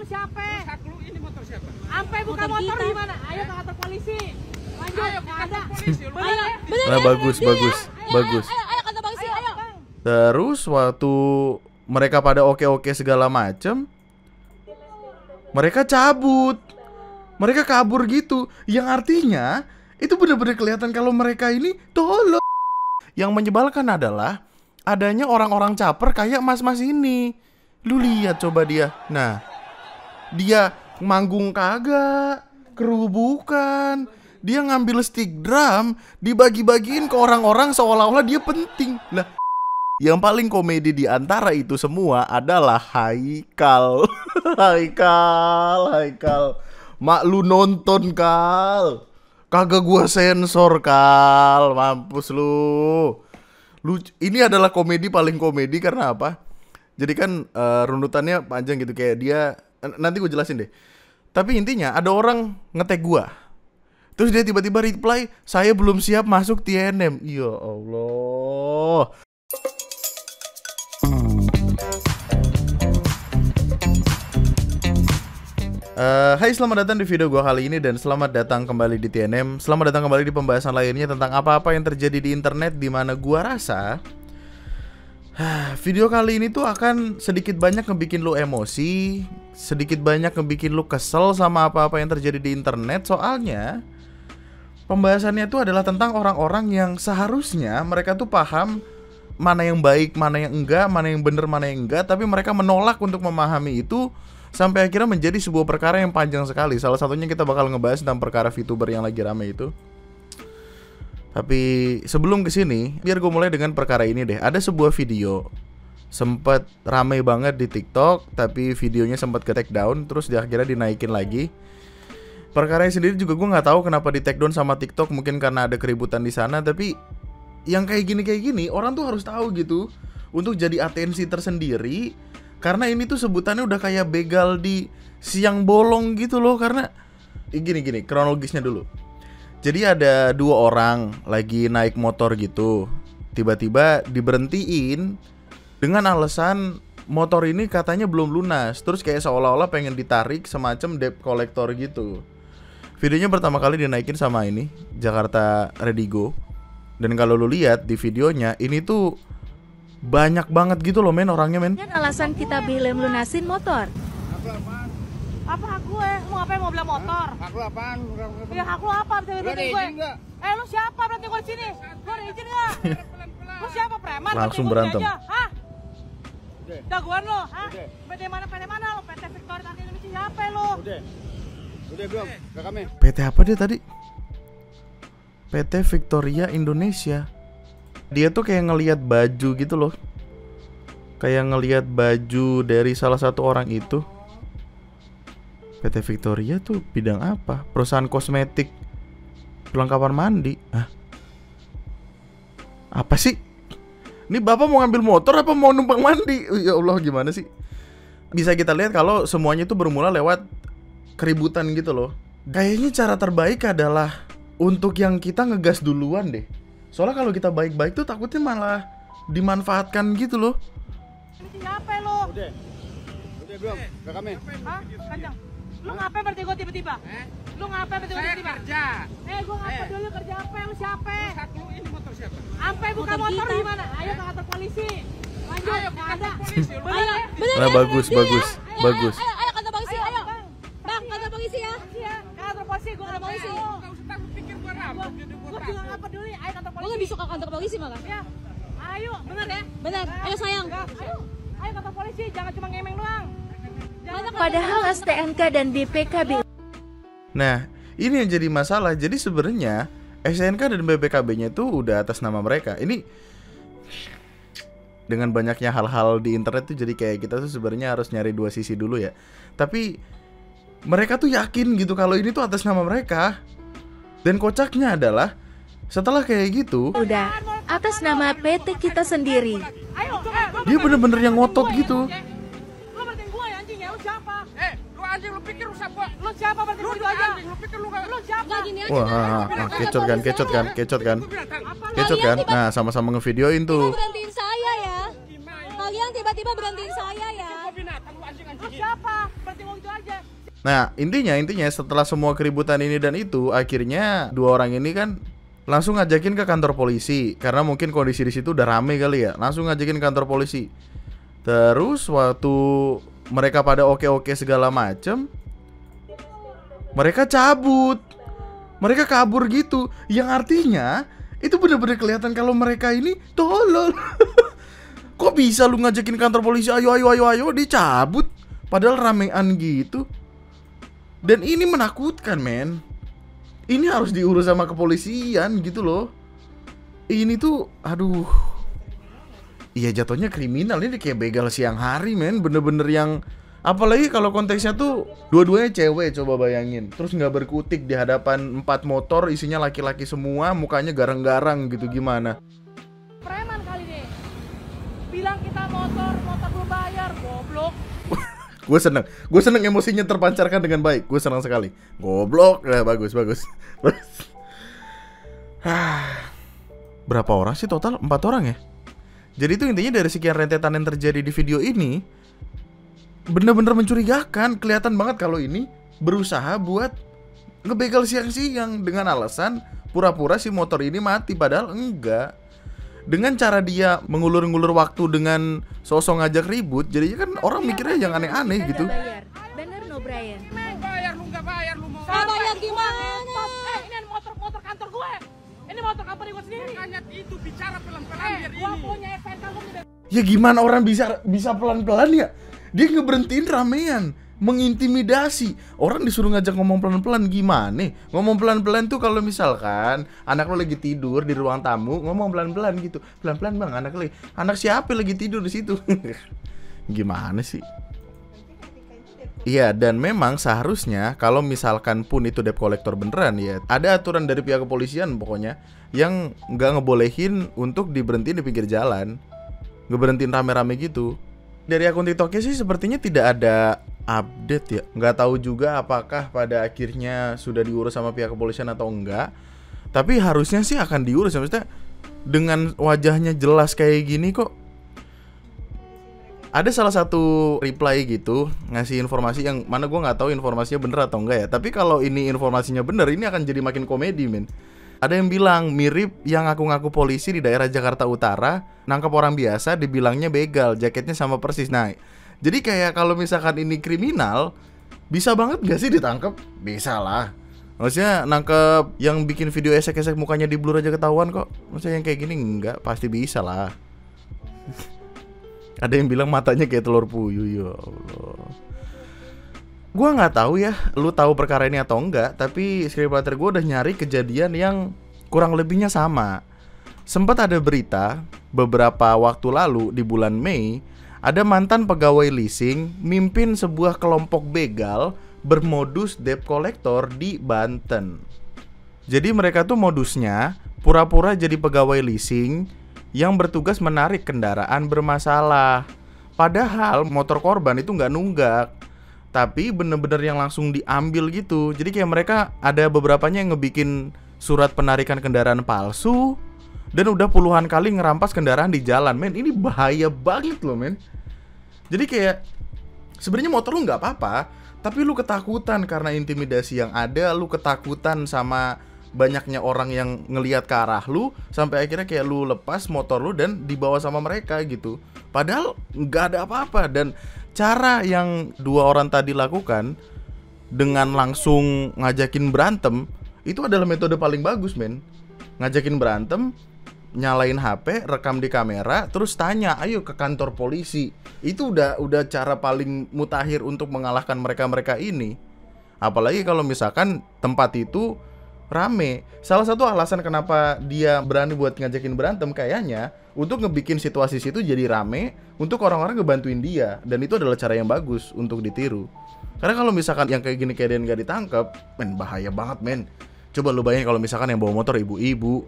lu siapa? Hak lu ini motor siapa? Sampai buka motor gimana? Ayo ke kantor polisi. Lanjut, nggak ada. Nah, bagus. Ayo kantor polisi, ayo. Terus waktu mereka pada oke-oke segala macem, mereka cabut. Mereka kabur gitu. Yang artinya itu benar-benar kelihatan kalau mereka ini tolol. Yang menyebalkan adalah adanya orang-orang caper kayak mas-mas ini. Lu lihat coba dia. Nah, dia manggung kagak, kru bukan. Dia ngambil stick drum, dibagi-bagiin ke orang-orang seolah-olah dia penting. Lah, yang paling komedi di antara itu semua adalah Haikal. Haikal. Mak lu nonton, Kal. Kagak gua sensor, Kal. Mampus lu. Ini adalah komedi paling komedi karena apa? Jadi kan runutannya panjang gitu kayak dia. Nanti gue jelasin deh. Tapi intinya ada orang nge-tag gua. Terus dia tiba-tiba reply, "Saya belum siap masuk TNM." Ya Allah. Hai, selamat datang di video gua kali ini dan selamat datang kembali di TNM. Selamat datang kembali di pembahasan lainnya tentang apa-apa yang terjadi di internet, di mana gua rasa video kali ini tuh akan sedikit banyak ngebikin lu emosi, sedikit banyak ngebikin lu kesel sama apa-apa yang terjadi di internet. Soalnya pembahasannya tuh adalah tentang orang-orang yang seharusnya mereka tuh paham mana yang baik, mana yang enggak, mana yang bener, mana yang enggak, tapi mereka menolak untuk memahami itu. Sampai akhirnya menjadi sebuah perkara yang panjang sekali. Salah satunya kita bakal ngebahas tentang perkara VTuber yang lagi rame itu. Tapi sebelum kesini, biar gue mulai dengan perkara ini deh. Ada sebuah video sempat rame banget di TikTok, tapi videonya sempat ke take down, terus akhirnya dinaikin lagi. Perkaranya sendiri juga gue nggak tahu kenapa di take down sama TikTok, mungkin karena ada keributan di sana. Tapi yang kayak gini orang tuh harus tahu gitu, untuk jadi atensi tersendiri. Karena ini tuh sebutannya udah kayak begal di siang bolong gitu loh. Karena gini, kronologisnya dulu. Jadi ada dua orang lagi naik motor gitu. Tiba-tiba diberhentiin dengan alasan motor ini katanya belum lunas. Terus kayak seolah-olah pengen ditarik semacam debt collector gitu. Videonya pertama kali dinaikin sama ini, Jakarta Redigo. Dan kalau lu lihat di videonya, ini tuh banyak banget gitu loh men orangnya men. Alasan kita belum lunasin motor. Apa hak gue? Mau ngapain, mau beli motor? Hak lu apaan? Ya hak lu apa? Bisa Lu ada izin nggak? Lu siapa berarti gue di sini? Lu ada izin nggak? Lu siapa, preman? Langsung berantem. Hah? Jagoan lo? Hah? PT mana lo? PT Victoria Tanki Indonesia siapa lo? Udah belum? Rekamnya. PT apa dia tadi? PT Victoria Indonesia. Dia tuh kayak ngelihat baju gitu loh. Kayak ngelihat baju dari salah satu orang itu. PT Victoria tuh bidang apa? Perusahaan kosmetik, perlengkapan mandi. Hah? Apa sih? Ini bapak mau ngambil motor apa mau numpang mandi? Ya Allah, gimana sih? Bisa kita lihat kalau semuanya itu bermula lewat keributan gitu loh. Kayaknya cara terbaik adalah untuk yang kita ngegas duluan deh. Soalnya kalau kita baik-baik tuh takutnya malah dimanfaatkan gitu loh. Ini siapa lo? Udah belum? Rekamnya. Hah? Kanjang. Lu ngapain berarti gue tiba-tiba? Lu ngapain berarti gue Saya tiba-tiba? kerja. Gue ngapa dulu kerja apa? Lu siapa? Hak lu ini motor siapa? Sampai buka motor gimana? Ayo ke kantor polisi. Lanjut, nggak ada. Bener. Nah, bagus. Ayo kantor polisi, ayo. Bang, kantor polisi ya. Kantor polisi, gue nggak polisi. Enggak usah takut pikir gua rampok jadi gua Gue juga nggak peduli. Ayo kantor Gue polisi. lebih suka kantor polisi malah. Ya, ayo, bener ya? Bener, ayo sayang. Ayo kantor polisi, jangan cuma ngemeng doang. Padahal STNK dan BPKB. Nah, ini yang jadi masalah. Jadi sebenarnya SNK dan BPKB-nya tuh udah atas nama mereka. Ini dengan banyaknya hal-hal di internet tuh jadi kayak kita tuh sebenarnya harus nyari dua sisi dulu ya. Tapi mereka tuh yakin gitu kalau ini tuh atas nama mereka. Dan kocaknya adalah setelah kayak gitu, Udah, atas nama PT kita sendiri. Ayo, dia bener-bener yang ngotot gitu. Lu berarti gue ya anjing ya, lu siapa? lu anjing lu pikir rusak gua. Lu siapa berarti Lu gitu aja? anjing lu pikir lu enggak. Lu siapa? Enggak gini aja. Wah, kecot kan. Apa lu? Kecot kan? Nah, sama-sama ngevideoin tuh. Berhentiin saya ya. Kalian tiba-tiba berhentiin saya ya. Binatang lu anjing. Lu siapa? Berarti gue ngomong itu aja. Nah, intinya setelah semua keributan ini dan itu, akhirnya dua orang ini kan langsung ngajakin ke kantor polisi karena mungkin kondisi di situ udah rame kali ya. Langsung ngajakin ke kantor polisi. Terus waktu mereka pada oke-oke segala macem, mereka cabut. Mereka kabur gitu. Yang artinya itu benar-benar kelihatan kalau mereka ini tolol. Kok bisa lu ngajakin kantor polisi, ayo dicabut, padahal ramean gitu. Dan ini menakutkan, men. Ini harus diurus sama kepolisian gitu loh. Ini tuh, aduh. Iya jatuhnya kriminal, ini kayak begal siang hari, men. Bener-bener yang, apalagi kalau konteksnya tuh dua-duanya cewek, coba bayangin. Terus nggak berkutik di hadapan 4 motor, isinya laki-laki semua, mukanya garang-garang gitu, gimana? Preman kali nih. Bilang kita motor belum bayar, goblok. Gue seneng emosinya terpancarkan dengan baik. Gue senang sekali. Goblok, bagus. Berapa orang sih total? 4 orang ya. Jadi itu intinya dari sekian rentetan yang terjadi di video ini, bener-bener mencurigakan. Kelihatan banget kalau ini berusaha buat ngebegal siang-siang dengan alasan pura-pura si motor ini mati, padahal enggak. Dengan cara dia mengulur-ngulur waktu dengan sosok ngajak ribut, jadinya kan orang mikirnya yang aneh-aneh gitu. Bayar. Bener no Brian? Bayar lu nggak bayar lu mau. Nggak bayar gimana? Ini motor kantor gue. Ini motor company gue sendiri. Makanya itu bicara pelan-pelan biar Gue ini. punya SNK gue udah. Ya gimana orang bisa pelan-pelan ya? Dia ngeberhentiin ramean, mengintimidasi. Orang disuruh ngajak ngomong pelan-pelan gimana? Ngomong pelan-pelan tuh kalau misalkan anak lo lagi tidur di ruang tamu, ngomong pelan-pelan gitu. Pelan-pelan bang, anak siapa lagi tidur di situ? Gimana sih? Iya, dan memang seharusnya kalau misalkan pun itu debt collector beneran ya, ada aturan dari pihak kepolisian pokoknya yang nggak ngebolehin untuk diberhentiin di pinggir jalan, ngeberhentiin rame-rame gitu. Dari akun TikToknya sih sepertinya tidak ada update ya. Nggak tahu juga apakah pada akhirnya sudah diurus sama pihak kepolisian atau enggak. Tapi harusnya sih akan diurus ya. Maksudnya dengan wajahnya jelas kayak gini kok. Ada salah satu reply gitu ngasih informasi yang mana gue nggak tahu informasinya bener atau enggak ya. Tapi kalau ini informasinya bener, ini akan jadi makin komedi, men. Ada yang bilang mirip yang ngaku-ngaku polisi di daerah Jakarta Utara, nangkep orang biasa dibilangnya begal, jaketnya sama persis. Nah, jadi kayak kalau misalkan ini kriminal, bisa banget gak sih ditangkep? Bisa lah. Maksudnya nangkep yang bikin video esek-esek mukanya di blur aja ketahuan kok. Maksudnya yang kayak gini enggak, pasti bisa lah. Ada yang bilang matanya kayak telur puyuh, ya Allah. Gua nggak tahu ya, lu tahu perkara ini atau enggak, tapi scriptwriter gue udah nyari kejadian yang kurang lebihnya sama. Sempat ada berita beberapa waktu lalu di bulan Mei, ada mantan pegawai leasing mimpin sebuah kelompok begal bermodus debt collector di Banten. Jadi mereka tuh modusnya pura-pura jadi pegawai leasing yang bertugas menarik kendaraan bermasalah. Padahal motor korban itu nggak nunggak, tapi bener-bener yang langsung diambil gitu. Jadi kayak mereka ada beberapanya yang ngebikin surat penarikan kendaraan palsu dan udah puluhan kali ngerampas kendaraan di jalan. Men, ini bahaya banget loh, men. Jadi kayak sebenarnya motor lu nggak apa-apa, tapi lu ketakutan karena intimidasi yang ada. Lu ketakutan sama banyaknya orang yang ngelihat ke arah lu, sampai akhirnya kayak lu lepas motor lu dan dibawa sama mereka gitu. Padahal nggak ada apa-apa. Dan cara yang dua orang tadi lakukan dengan langsung ngajakin berantem, itu adalah metode paling bagus, men. Ngajakin berantem, nyalain HP, rekam di kamera, terus tanya, ayo ke kantor polisi. Itu udah cara paling mutakhir untuk mengalahkan mereka-mereka ini. Apalagi kalau misalkan tempat itu rame. Salah satu alasan kenapa dia berani buat ngajakin berantem kayaknya untuk ngebikin situasi situ jadi rame, untuk orang-orang ngebantuin dia. Dan itu adalah cara yang bagus untuk ditiru. Karena kalau misalkan yang kayak gini kayak gak ditangkap, men, bahaya banget, men. Coba lu bayangin kalau misalkan yang bawa motor ibu-ibu,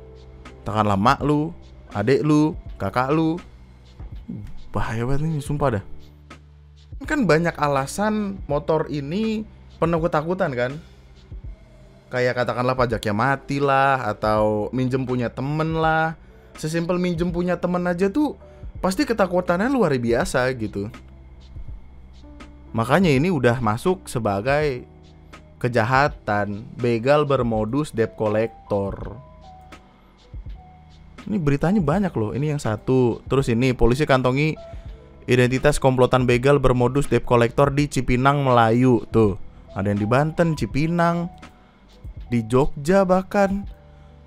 katakanlah mak lu, adik lu, kakak lu. Bahaya banget ini, sumpah dah. Kan banyak alasan motor ini penuh ketakutan kan. Kayak katakanlah pajaknya mati lah, atau minjem punya temen lah. Sesimpel minjem punya temen aja tuh pasti ketakutannya luar biasa gitu. Makanya ini udah masuk sebagai kejahatan, begal bermodus debt collector. Ini beritanya banyak loh. Ini yang satu. Terus ini polisi kantongi identitas komplotan begal bermodus debt collector di Cipinang, Melayu. Tuh, ada yang di Banten, Cipinang, di Jogja bahkan.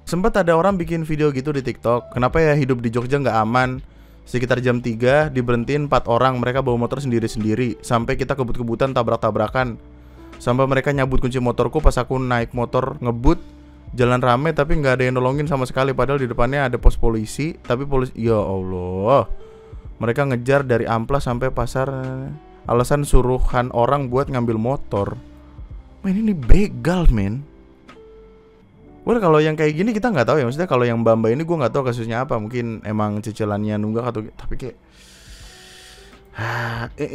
Sempat ada orang bikin video gitu di TikTok. Kenapa ya hidup di Jogja nggak aman? Sekitar jam 3 diberhentiin 4 orang. Mereka bawa motor sendiri-sendiri. Sampai kita kebut-kebutan tabrak-tabrakan. Sampai mereka nyabut kunci motorku pas aku naik motor ngebut. Jalan rame tapi nggak ada yang nolongin sama sekali. Padahal di depannya ada pos polisi. Tapi polisi, ya Allah, mereka ngejar dari Amplas sampai pasar. Alasan suruhan orang buat ngambil motor. Men, ini begal men. Well, kalau yang kayak gini kita nggak tahu ya. Maksudnya kalau yang Mbak ini gue nggak tahu kasusnya apa. Mungkin emang cicilannya nunggak atau. Tapi kayak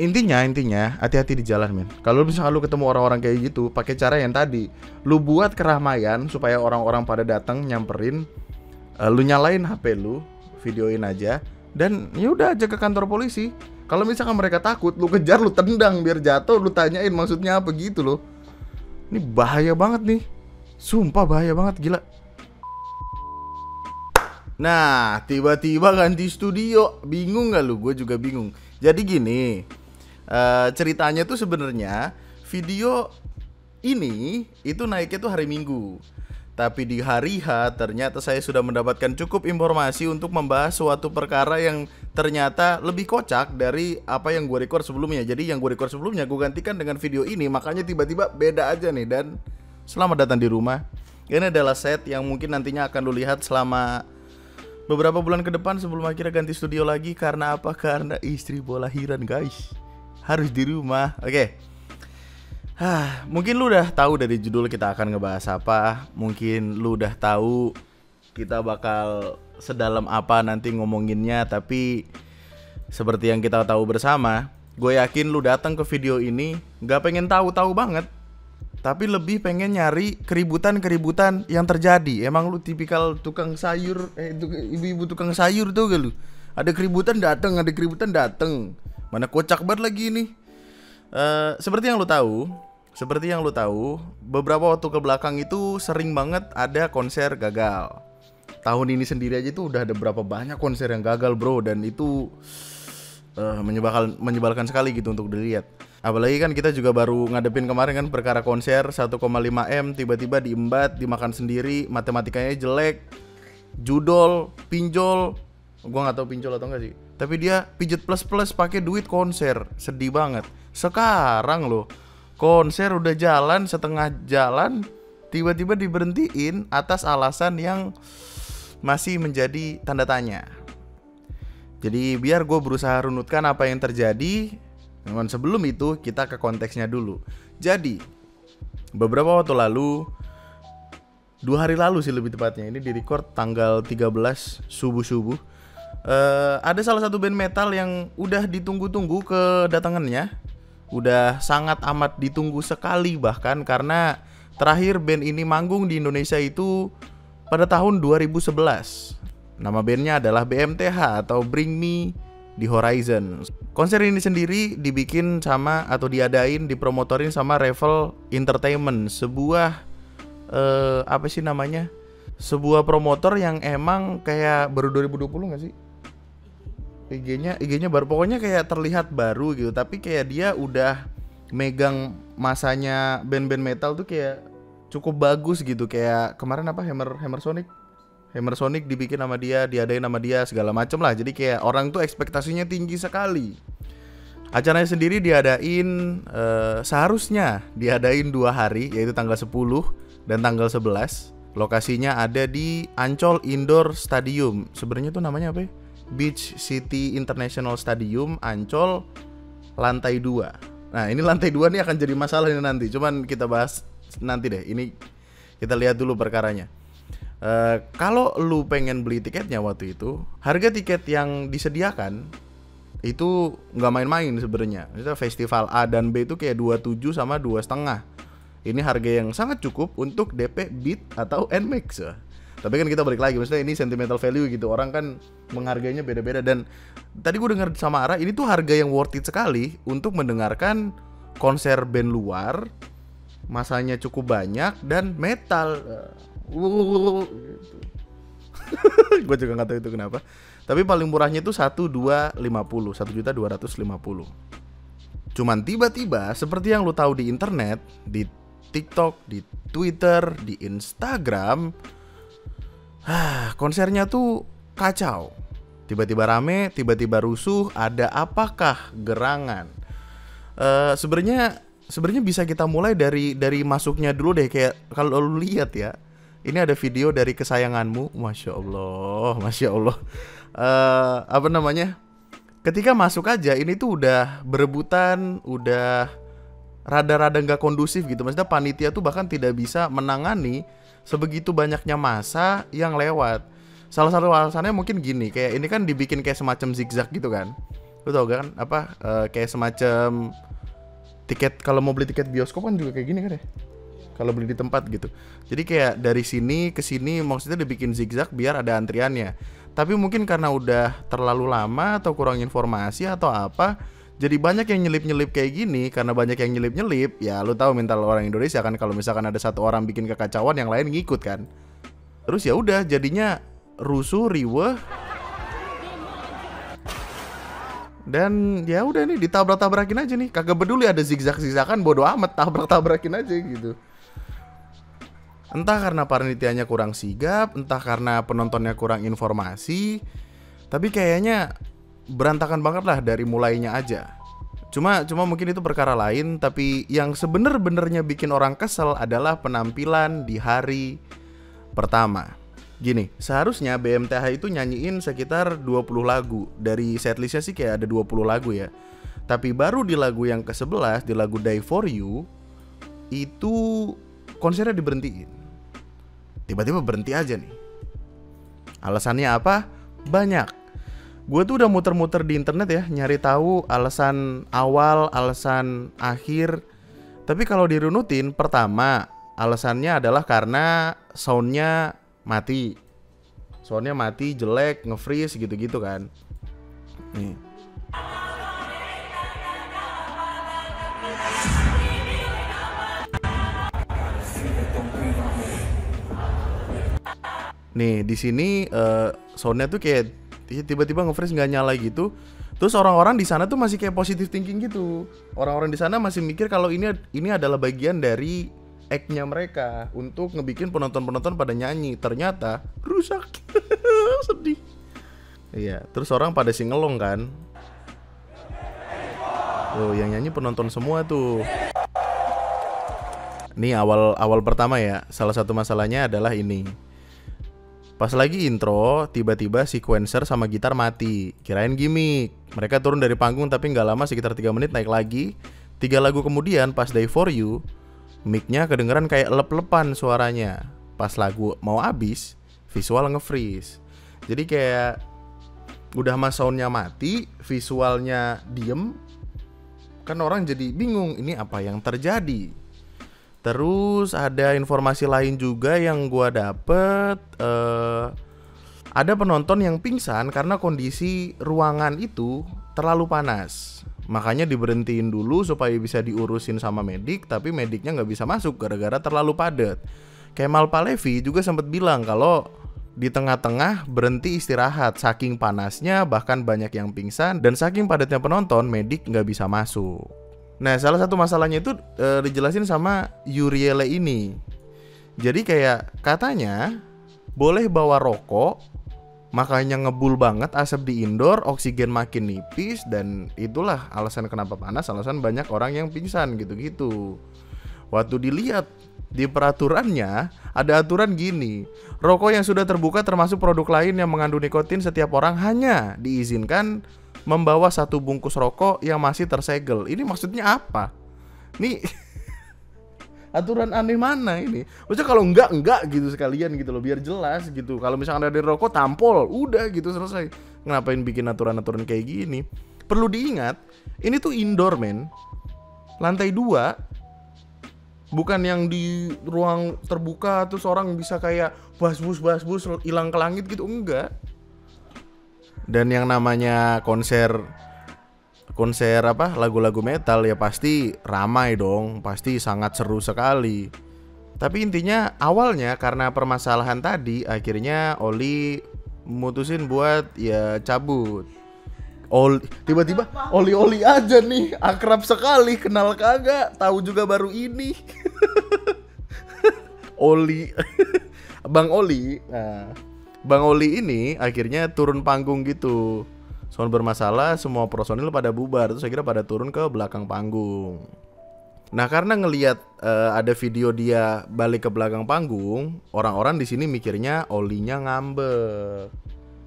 intinya hati-hati di jalan men. Kalau misalnya lu ketemu orang-orang kayak gitu, pakai cara yang tadi, lu buat keramaian supaya orang-orang pada datang nyamperin, lu nyalain HP lu, videoin aja, dan ya udah aja ke kantor polisi. Kalau misalkan mereka takut, lu kejar, lu tendang biar jatuh, lu tanyain maksudnya apa gitu loh. Ini bahaya banget nih, sumpah bahaya banget, gila. Nah, tiba-tiba ganti studio, bingung gak lu? Gue juga bingung. Jadi gini, ceritanya tuh sebenarnya video ini itu naiknya tuh hari Minggu. Tapi di hari H ternyata saya sudah mendapatkan cukup informasi untuk membahas suatu perkara yang ternyata lebih kocak dari apa yang gue record sebelumnya. Jadi yang gue record sebelumnya gue gantikan dengan video ini, makanya tiba-tiba beda aja nih. Dan selamat datang di rumah. Ini adalah set yang mungkin nantinya akan lu lihat selama beberapa bulan ke depan sebelum akhirnya ganti studio lagi. Karena apa? Karena istri bawa lahiran guys, harus di rumah. Oke. Mungkin lu udah tahu dari judul kita akan ngebahas apa. Mungkin lu udah tahu kita bakal sedalam apa nanti ngomonginnya. Tapi seperti yang kita tahu bersama, gue yakin lu datang ke video ini gak pengen tahu-tahu banget, tapi lebih pengen nyari keributan-keributan yang terjadi. Emang lu tipikal tukang sayur, ibu-ibu tukang sayur tuh gak lu? Ada keributan dateng. Mana kocak banget lagi ini. Seperti yang lu tahu, beberapa waktu ke belakang itu sering banget ada konser gagal. Tahun ini sendiri aja tuh udah ada berapa banyak konser yang gagal bro. Dan itu menyebalkan sekali gitu untuk dilihat. Apalagi kan kita juga baru ngadepin kemarin kan perkara konser 1,5M tiba-tiba diembat, dimakan sendiri, matematikanya jelek, judol, pinjol. Gua nggak tahu pinjol atau enggak sih. Tapi dia pijet plus pakai duit konser, sedih banget. Sekarang loh, konser udah jalan setengah jalan, tiba-tiba diberhentiin atas alasan yang masih menjadi tanda tanya. Jadi biar gue berusaha runutkan apa yang terjadi. Namun sebelum itu kita ke konteksnya dulu. Jadi beberapa waktu lalu, 2 hari lalu sih lebih tepatnya, ini direcord tanggal 13 subuh-subuh, ada salah satu band metal yang udah ditunggu-tunggu kedatangannya. Udah sangat amat ditunggu sekali bahkan, karena terakhir band ini manggung di Indonesia itu pada tahun 2011. Nama bandnya adalah BMTH atau Bring Me The Horizon. Konser ini sendiri dibikin sama atau diadain, dipromotorin sama Revel Entertainment, sebuah apa sih namanya? Sebuah promotor yang emang kayak baru 2020 gak sih? IG-nya baru, pokoknya kayak terlihat baru gitu, tapi kayak dia udah megang masanya band-band metal tuh kayak cukup bagus gitu. Kayak kemarin apa Hammer Sonic dibikin sama dia, diadain sama dia segala macem lah. Jadi kayak orang tuh ekspektasinya tinggi sekali. Acaranya sendiri diadain seharusnya diadain 2 hari, yaitu tanggal 10 dan tanggal 11. Lokasinya ada di Ancol Indoor Stadium. Sebenarnya tuh namanya apa ya? Beach City International Stadium Ancol lantai 2. Nah ini lantai 2 nih akan jadi masalah ini nanti. Cuman kita bahas nanti deh. Ini kita lihat dulu perkaranya. Kalau lu pengen beli tiketnya waktu itu, harga tiket yang disediakan itu nggak main-main sebenarnya. Misalnya festival A dan B itu kayak 27 sama 2,5. Ini harga yang sangat cukup untuk DP Beat atau NMAX ya. Tapi kan kita balik lagi, maksudnya ini sentimental value gitu. Orang kan menghargainya beda-beda. Dan tadi gue dengar sama Ara, ini tuh harga yang worth it sekali untuk mendengarkan konser band luar, masanya cukup banyak dan metal. Gitu. Gue juga nggak tahu itu kenapa. Tapi paling murahnya itu 1.250, 1.250.000. Cuman tiba-tiba seperti yang lu tahu di internet, di TikTok, di Twitter, di Instagram, konsernya tuh kacau. Tiba-tiba rame, tiba-tiba rusuh, ada apakah gerangan? Sebenarnya bisa kita mulai dari masuknya dulu deh. Kayak kalau lu lihat ya, ini ada video dari kesayanganmu, masya Allah. Apa namanya? Ketika masuk aja, ini tuh udah berebutan, udah rada-rada nggak kondusif gitu. Maksudnya panitia tuh bahkan tidak bisa menangani sebegitu banyaknya massa yang lewat. Salah satu alasannya mungkin gini, kayak ini kan dibikin kayak semacam zigzag gitu kan. Lu tau kan apa kayak semacam tiket, kalau mau beli tiket bioskop kan juga kayak gini kan ya. Kalau beli di tempat gitu. Jadi kayak dari sini ke sini maksudnya dibikin zigzag biar ada antriannya. Tapi mungkin karena udah terlalu lama atau kurang informasi atau apa, jadi banyak yang nyelip-nyelip kayak gini. Karena banyak yang nyelip-nyelip, ya lu tahu mental orang Indonesia kan, kalau misalkan ada satu orang bikin kekacauan yang lain ngikut kan. Terus ya udah jadinya rusuh, riweh. Dan ya udah nih ditabrak-tabrakin aja nih. Kagak peduli ada zigzag-zigzagan, bodo amat, tabrak-tabrakin aja gitu. Entah karena panitianya kurang sigap, entah karena penontonnya kurang informasi, tapi kayaknya berantakan banget lah dari mulainya aja. Cuma mungkin itu perkara lain, tapi yang sebener-benernya bikin orang kesel adalah penampilan di hari pertama. Gini, seharusnya BMTH itu nyanyiin sekitar 20 lagu. Dari setlistnya sih kayak ada 20 lagu ya. Tapi baru di lagu yang ke-11, di lagu Die For You, itu konsernya diberhentiin. Tiba-tiba berhenti aja nih. Alasannya apa? Banyak. Gue tuh udah muter-muter di internet ya, nyari tahu alasan awal, alasan akhir. Tapi kalau dirunutin, pertama alasannya adalah karena soundnya mati. Soundnya mati, jelek, nge-freeze gitu-gitu kan. Nih. Nih di sini soundnya tuh kayak tiba-tiba nge-freeze nggak nyala gitu. Terus orang-orang di sana tuh masih kayak positive thinking gitu. Orang-orang di sana masih mikir kalau ini adalah bagian dari act-nya mereka untuk ngebikin penonton-penonton pada nyanyi. Ternyata rusak. Sedih. Iya, terus orang pada singelong kan. Tuh, yang nyanyi penonton semua tuh. Nih awal pertama ya. Salah satu masalahnya adalah ini. Pas lagi intro, tiba-tiba sequencer sama gitar mati. Kirain gimmick. Mereka turun dari panggung tapi nggak lama, sekitar 3 menit naik lagi. 3 lagu kemudian pas Die For You, mic-nya kedengeran kayak elep-elepan suaranya. Pas lagu mau habis, visual nge-freeze. Jadi kayak udah mas soundnya mati, visualnya diem. Kan orang jadi bingung, ini apa yang terjadi? Terus ada informasi lain juga yang gua dapet, ada penonton yang pingsan karena kondisi ruangan itu terlalu panas. Makanya diberhentiin dulu supaya bisa diurusin sama medik, tapi mediknya nggak bisa masuk gara-gara terlalu padat. Kemal Palevi juga sempat bilang kalau di tengah-tengah berhenti istirahat saking panasnya, bahkan banyak yang pingsan, dan saking padatnya penonton medik nggak bisa masuk. Nah, salah satu masalahnya itu dijelasin sama Uriele ini. Jadi kayak katanya boleh bawa rokok, makanya ngebul banget asap di indoor, oksigen makin nipis, dan itulah alasan kenapa panas, alasan banyak orang yang pingsan gitu-gitu. Waktu dilihat di peraturannya ada aturan gini, rokok yang sudah terbuka termasuk produk lain yang mengandung nikotin, setiap orang hanya diizinkan membawa 1 bungkus rokok yang masih tersegel. Ini maksudnya apa? Nih aturan aneh mana ini? Maksudnya kalau enggak gitu sekalian gitu loh, biar jelas gitu. Kalau misalkan ada rokok tampol, udah gitu selesai. Ngapain bikin aturan-aturan kayak gini? Perlu diingat, ini tuh indoor men. Lantai 2. Bukan yang di ruang terbuka terus orang bisa kayak basbus hilang ke langit gitu, enggak. Dan yang namanya konser konser apa lagu-lagu metal ya pasti ramai dong, pasti sangat seru sekali. Tapi intinya awalnya karena permasalahan tadi akhirnya Oli mutusin buat ya cabut. Tiba-tiba Oli aja nih, akrab sekali, kenal kagak, tahu juga baru ini. Oli. Bang Oli. Nah, Bang Oli ini akhirnya turun panggung gitu. Soal bermasalah, semua personil pada bubar, terus akhirnya pada turun ke belakang panggung. Nah, karena ngelihat ada video dia balik ke belakang panggung, orang-orang di sini mikirnya Olinya ngambek.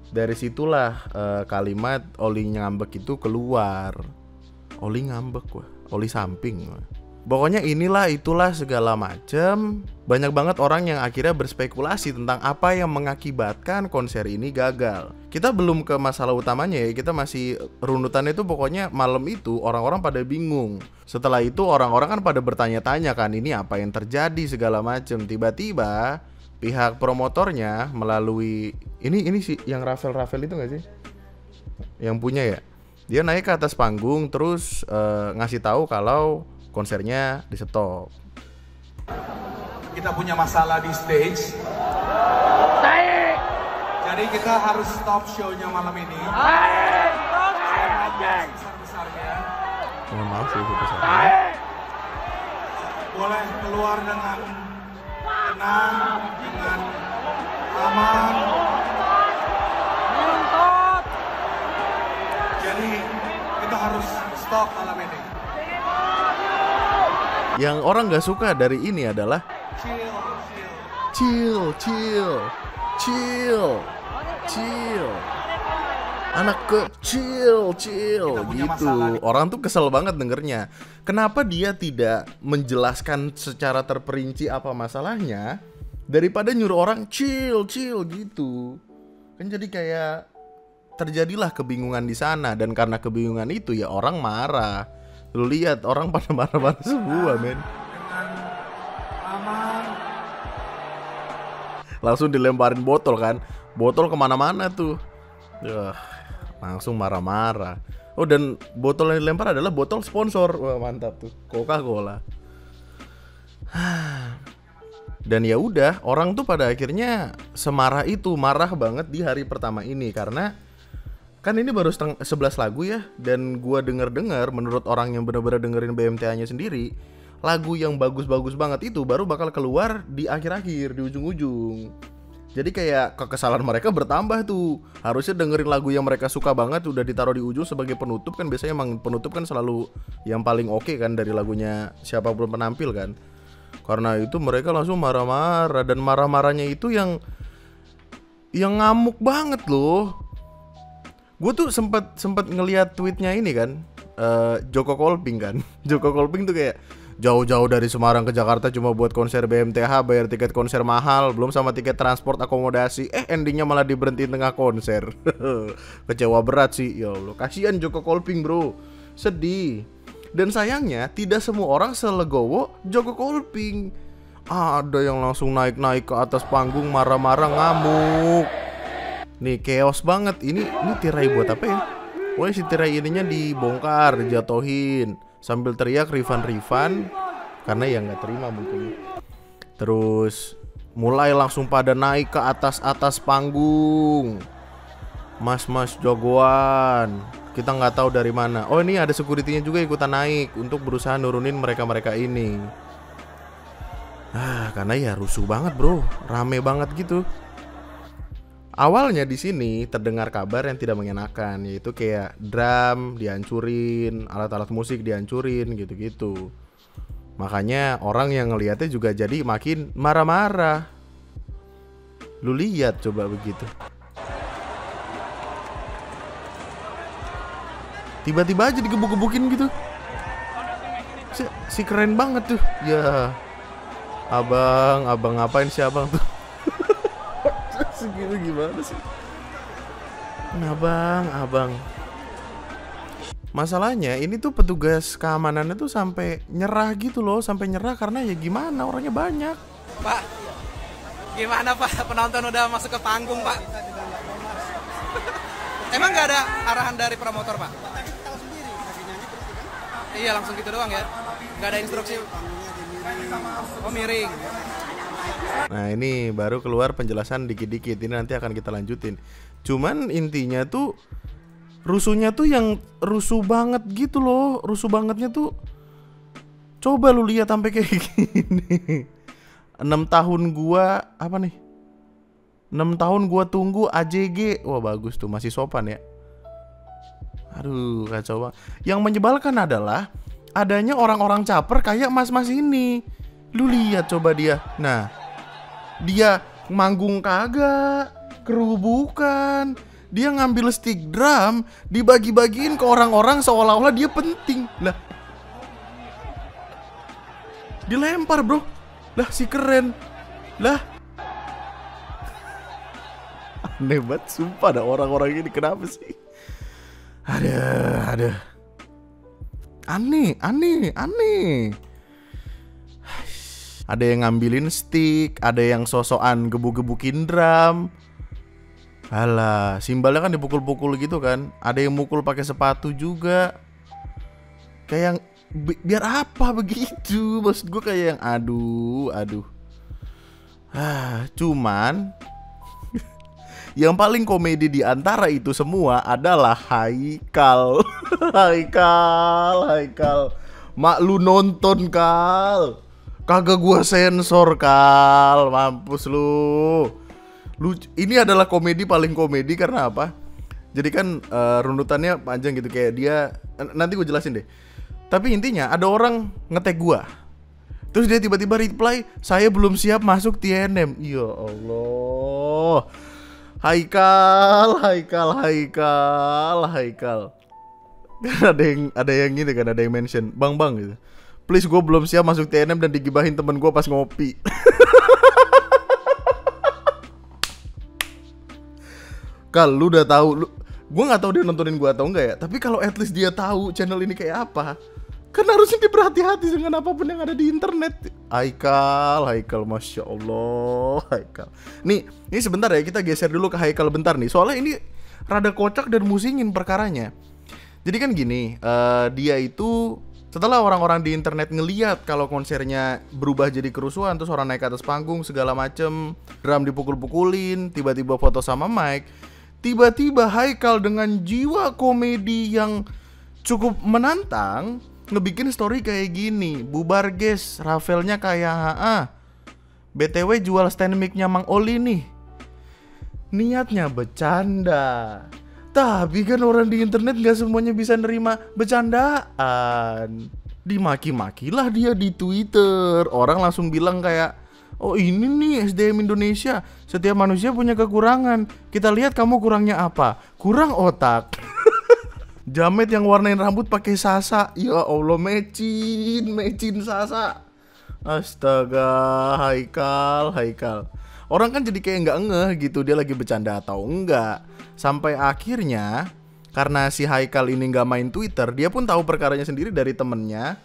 Dari situlah kalimat Olinya ngambek itu keluar. Oli ngambek, wah. Oli samping. Wah. Pokoknya inilah itulah segala macem. Banyak banget orang yang akhirnya berspekulasi tentang apa yang mengakibatkan konser ini gagal. Kita belum ke masalah utamanya ya, kita masih runutannya itu pokoknya malam itu orang-orang pada bingung. Setelah itu orang-orang kan pada bertanya-tanya kan ini apa yang terjadi segala macem. Tiba-tiba pihak promotornya melalui ini sih yang Rafael itu nggak sih? Yang punya ya. Dia naik ke atas panggung terus ngasih tahu kalau konsernya di stop. Kita punya masalah di stage. Jadi kita harus stop show-nya malam ini. Besar-besarnya. Mohon maaf sih besar. Boleh keluar dengan tenang, dengan aman. Jadi kita harus stop malam ini. Yang orang gak suka dari ini adalah chill. Anak kecil gitu. Orang tuh kesel banget dengernya. Kenapa dia tidak menjelaskan secara terperinci apa masalahnya daripada nyuruh orang chill gitu. Kan jadi kayak terjadilah kebingungan di sana, dan karena kebingungan itu ya orang marah. Lu lihat orang pada marah-marah semua, men. Langsung dilemparin botol kan. Botol kemana-mana tuh. Langsung marah-marah. Oh, dan botol yang dilempar adalah botol sponsor. Wah, mantap tuh. Coca-Cola. Dan ya udah, orang tuh pada akhirnya semarah itu, marah banget di hari pertama ini. Karena kan ini baru 11 lagu ya. Dan gua denger-dengar menurut orang yang benar-benar dengerin BMTA-nya sendiri, lagu yang bagus-bagus banget itu baru bakal keluar di akhir-akhir, di ujung-ujung. Jadi kayak kekesalan mereka bertambah tuh. Harusnya dengerin lagu yang mereka suka banget udah ditaruh di ujung sebagai penutup. Kan biasanya emang penutup kan selalu yang paling oke kan dari lagunya siapapun penampil kan. Karena itu mereka langsung marah-marah. Dan marah-marahnya itu yang ngamuk banget loh. Gue tuh sempet ngeliat tweetnya ini kan, Joko Kolping kan. Joko Kolping tuh kayak jauh-jauh dari Semarang ke Jakarta cuma buat konser BMTH, bayar tiket konser mahal, belum sama tiket transport akomodasi. Endingnya malah diberhentiin tengah konser. Kecewa berat sih. Ya Allah, kasihan Joko Kolping bro, sedih. Dan sayangnya tidak semua orang selegowo Joko Kolping. Ada yang langsung naik-naik ke atas panggung marah-marah ngamuk. Nih chaos banget. Ini tirai buat apa ya? Wah, si tirai ininya dibongkar, dijatuhin sambil teriak refund karena ya nggak terima mungkin. Terus mulai langsung pada naik ke atas panggung. Mas jagoan. Kita nggak tahu dari mana. Oh, ini ada security-nya juga ikutan naik untuk berusaha nurunin mereka ini. Karena ya rusuh banget bro, rame banget gitu. Awalnya di sini terdengar kabar yang tidak mengenakan, yaitu kayak drum dihancurin, alat-alat musik dihancurin gitu-gitu. Makanya orang yang ngelihatnya juga jadi makin marah-marah. Lu lihat coba begitu. Tiba-tiba aja digebuk-gebukin gitu. Si keren banget tuh. Ya. Abang ngapain sih abang tuh? Segitu gimana sih? Nah abang. Masalahnya ini tuh petugas keamanannya tuh sampai nyerah gitu loh. Sampai nyerah karena ya gimana, orangnya banyak. Pak, gimana Pak? Penonton udah masuk ke panggung Pak. Emang gak ada arahan dari promotor Pak? Iya langsung gitu doang ya. Nggak ada instruksi. Oh miring. Nah ini baru keluar penjelasan dikit-dikit. Ini nanti akan kita lanjutin. Cuman intinya tuh rusuhnya tuh yang rusuh banget gitu loh. Rusuh bangetnya tuh, coba lu lihat sampai kayak gini. 6 tahun gua apa nih? 6 tahun gua tunggu AJG. Wah bagus tuh, masih sopan ya. Aduh kacau banget. Yang menyebalkan adalah adanya orang-orang caper kayak mas-mas ini. Lu lihat coba dia. Nah, dia manggung kagak, kru bukan. Dia ngambil stick drum, dibagi-bagiin ke orang-orang seolah-olah dia penting. Lah, dilempar bro. Lah si keren. Lah, aneh banget sumpah ada orang-orang ini. Kenapa sih? Ada. Aneh. Ada yang ngambilin stick, ada yang sosokan gebuk-gebukin drum. Alah, simbalnya kan dipukul-pukul gitu kan. Ada yang mukul pakai sepatu juga. Kayak yang biar apa begitu? Maksud gue kayak yang aduh. Cuman yang paling komedi di antara itu semua adalah Haikal. Haikal. Mak lu nonton Kal. Kagak gua sensor Kal. Mampus lu. Ini adalah komedi paling komedi karena apa? Jadi kan runutannya panjang gitu kayak dia. Nanti gue jelasin deh. Tapi intinya ada orang nge-tag gua. Terus dia tiba-tiba reply, "Saya belum siap masuk TNM." Ya Allah. Haikal. Kan ada yang gitu kan, ada yang mention, "Bang gitu. Please gue belum siap masuk TNM," dan digibahin temen gue pas ngopi. Kal, lu udah tahu, gue nggak tahu dia nontonin gue atau enggak ya. Tapi kalau at least dia tahu channel ini kayak apa, kan harusnya dia berhati-hati dengan apapun yang ada di internet. Haikal, masya Allah, Haikal. Nih sebentar ya, kita geser dulu ke Haikal bentar nih. Soalnya ini rada kocak dan musingin perkaranya. Jadi kan gini, dia itu setelah orang-orang di internet ngeliat kalau konsernya berubah jadi kerusuhan, terus orang naik ke atas panggung segala macem, drum dipukul-pukulin, tiba-tiba foto sama mic, tiba-tiba Haikal dengan jiwa komedi yang cukup menantang ngebikin story kayak gini. "Bubar guys, Ravelnya kayak BTW jual stand mic-nya Mang Oli nih." Niatnya bercanda, tapi kan orang di internet gak semuanya bisa nerima bercandaan. Dimaki-makilah dia di Twitter. Orang langsung bilang kayak, "Oh ini nih SDM Indonesia, setiap manusia punya kekurangan. Kita lihat kamu kurangnya apa? Kurang otak." Jamet yang warnain rambut pakai Sasa. Ya Allah, mecin Sasa. Astaga, Haikal. Orang kan jadi kayak nggak ngeh gitu dia lagi bercanda atau enggak. Sampai akhirnya karena si Haikal ini nggak main Twitter, dia pun tahu perkaranya sendiri dari temennya.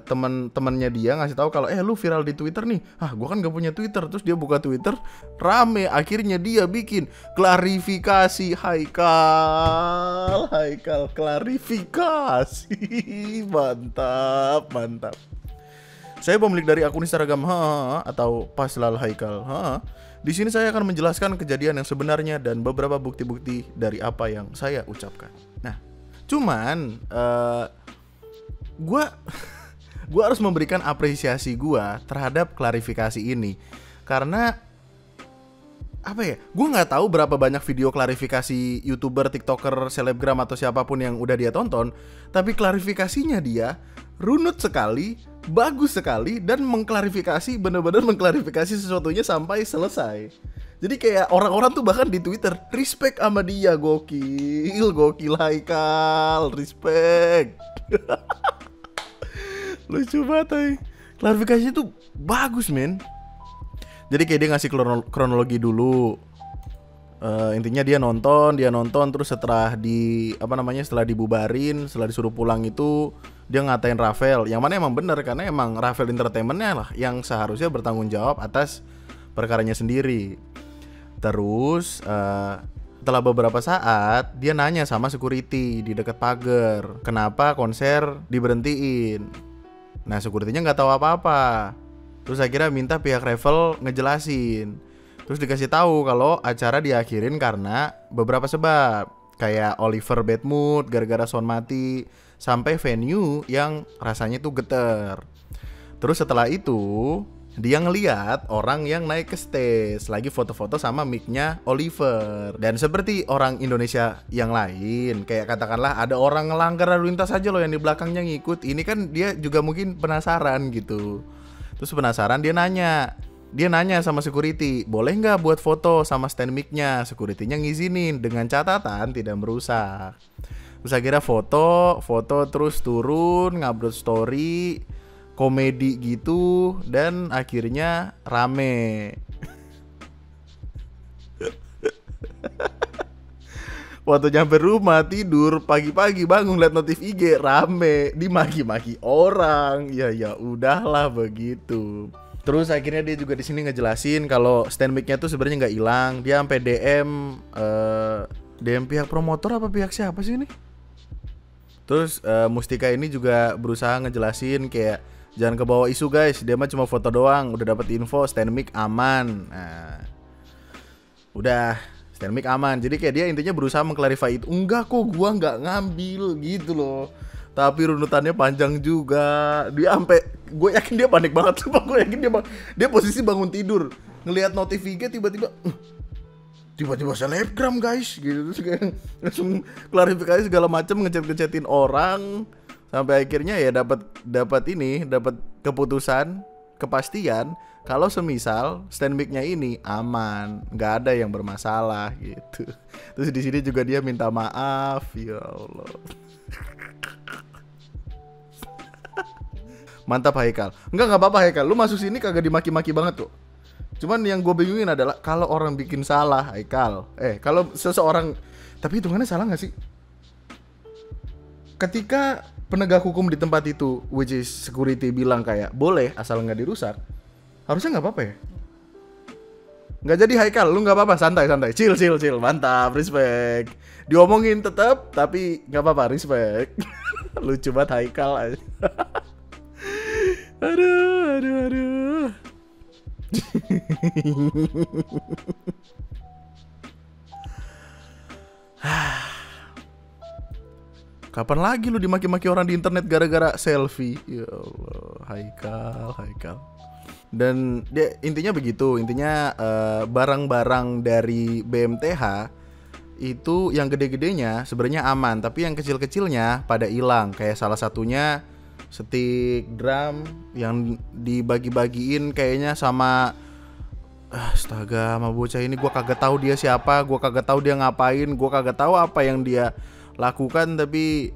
Temen-temennya dia ngasih tahu kalau lu viral di Twitter nih. Gua kan gak punya Twitter. Terus dia buka Twitter, rame. Akhirnya dia bikin klarifikasi. Haikal klarifikasi. Mantap. Saya pemilik dari akun Instagram atau Paslal Haikal. Di sini saya akan menjelaskan kejadian yang sebenarnya dan beberapa bukti-bukti dari apa yang saya ucapkan. Nah, cuman Gua harus memberikan apresiasi gua terhadap klarifikasi ini. Karena apa ya, gue nggak tahu berapa banyak video klarifikasi YouTuber, TikToker, selebgram atau siapapun yang udah dia tonton, tapi klarifikasinya dia runut sekali, bagus sekali, dan benar-benar mengklarifikasi sesuatunya sampai selesai. Jadi kayak orang-orang tuh bahkan di Twitter respect sama dia. Gokil Haikal, respect. Lucu banget. Klarifikasi itu bagus men. Jadi kayak dia ngasih kronologi dulu. Intinya dia nonton terus setelah setelah dibubarin, setelah disuruh pulang itu dia ngatain Ravel. Yang mana emang bener karena emang Ravel Entertainment-nya lah yang seharusnya bertanggung jawab atas perkaranya sendiri. Terus Setelah beberapa saat, dia nanya sama security di dekat pagar, kenapa konser diberhentiin. Nah, security-nya nggak tahu apa-apa. Terus akhirnya minta pihak Revel ngejelasin. Terus dikasih tahu kalau acara diakhirin karena beberapa sebab, kayak Oliver bad mood gara-gara sound mati, sampai venue yang rasanya tuh geter. Terus setelah itu dia ngeliat orang yang naik ke stage lagi foto-foto sama mic-nya Oliver. Dan seperti orang Indonesia yang lain, kayak katakanlah ada orang ngelanggar lalu lintas aja loh yang di belakangnya ngikut. Ini kan dia juga mungkin penasaran gitu. Terus penasaran dia nanya sama security, boleh nggak buat foto sama stand mic-nya? Security-nya ngizinin dengan catatan tidak merusak. Terus akhirnya foto terus turun, ngupload story, komedi gitu, dan akhirnya rame. Waktu nyampe rumah tidur, pagi-pagi bangun liat notif IG rame, dimaki-maki orang. Ya udahlah begitu. Terus akhirnya dia juga di sini ngejelasin kalau stand mic-nya tuh sebenarnya nggak hilang. Dia sampai DM pihak promotor apa pihak siapa sih ini? Terus Mustika ini juga berusaha ngejelasin kayak jangan kebawa isu guys, dia mah cuma foto doang, udah dapat info stand mic aman. Nah, udah stand mic aman. Jadi kayak dia intinya berusaha mengklarifikasi itu. Enggak kok, gua nggak ngambil gitu loh. Tapi runutannya panjang juga. Dia sampai, gue yakin dia panik banget. Gue yakin dia posisi bangun tidur, ngelihat notif IG tiba-tiba selebgram guys gitu. Terus kayak langsung klarifikasi segala macam, ngechat-ngechatin orang. Sampai akhirnya ya dapat keputusan, kepastian kalau semisal stand mic-nya ini aman, nggak ada yang bermasalah gitu. Terus di sini juga dia minta maaf, ya Allah. Mantap Haikal. Enggak apa-apa Haikal, lu masuk sini kagak dimaki-maki banget tuh. Cuman yang gue bingungin adalah kalau orang bikin salah Haikal, kalau seseorang, tapi hitungannya salah nggak sih? Ketika penegak hukum di tempat itu, which is security bilang kayak boleh asal nggak dirusak, harusnya nggak apa-apa ya? Nggak jadi Haikal, lu nggak apa-apa, santai, chill, mantap, respect. Diomongin tetap, tapi nggak apa-apa, respect. Lucu banget Haikal aja. Aduh. Kapan lagi lu dimaki-maki orang di internet gara-gara selfie? Ya Allah, Haikal. Dan dia intinya begitu, barang-barang dari BMTH itu yang gede-gedenya sebenarnya aman, tapi yang kecil-kecilnya pada hilang. Kayak salah satunya stick drum yang dibagi-bagiin kayaknya sama astaga, sama bocah ini. Gue kagak tahu dia siapa, gue kagak tahu dia ngapain, gue kagak tahu apa yang dia lakukan, tapi